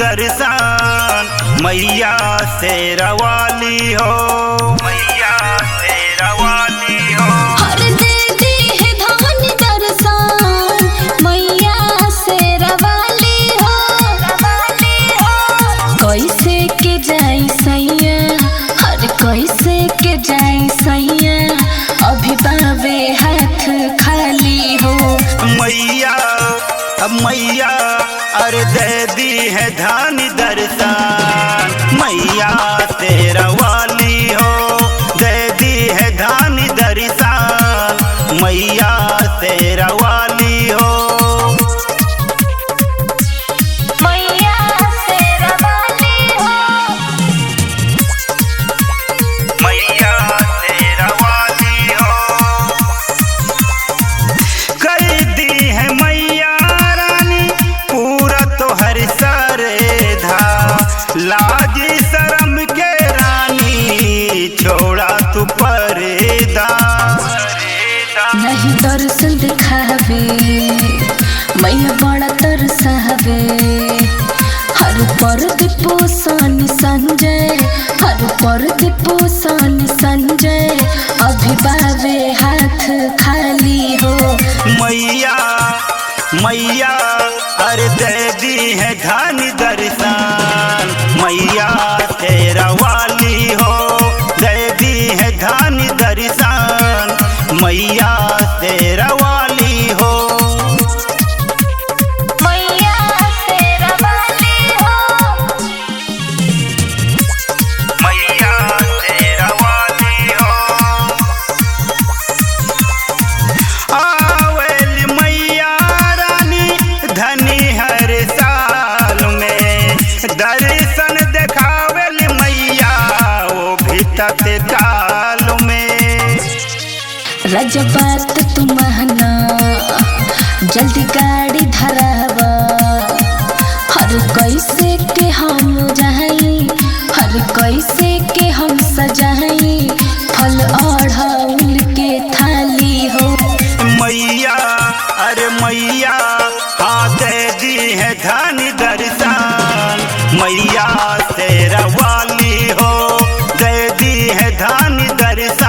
दर्शन मैया शेरा वाली हो, मैया शेरा वाली हो। हर दे दी है धान दर्शन मैया शेरा वाली हो। कैसे के जाई सैया, हर कैसे के जाई सैया, अभी बाबे हाथ खाली हो। मैया मैया अरे दे दी है धान दर्शन मैया शेरा वाली हो, दे दी है धान दर्शन मैया शेरा वाली हो। मैया शेरा वाली हो, मैया शेरा वाली हो। कर दी है मैया रानी पूरा तो हर सरधा, लाज शरम के रानी छोड़ा तू पर्दा। नहीं दर्शन दिखावे मैया बड़ा तरसावे। हर पर दीपोसन संजय, हर पर दीपोसन संजय, अभी बाबे हाथ खाली हो। मैया मैया अरे दे दी है धान दर्शन मैया शेरा वाली हो, दे दी है धान दर्शन मैया शेरा वाली हो। मैया शेरा वाली हो, मैया शेरा वाली हो। आवेली मैया रानी धनी हर साल में, दर्शन देखावेली मैया वो भी तत्काल में। राजा बात तू महना जल्दी गाड़ी धरावा। हर कैसे के हम जाई, हर कैसे के हम सजाई, फल ओढ़ाउल के थाली हो। मैया अरे मैया हाँ दे दी है धन दर्शन मैया शेरा वाली हो, दे दी है धन दर्शन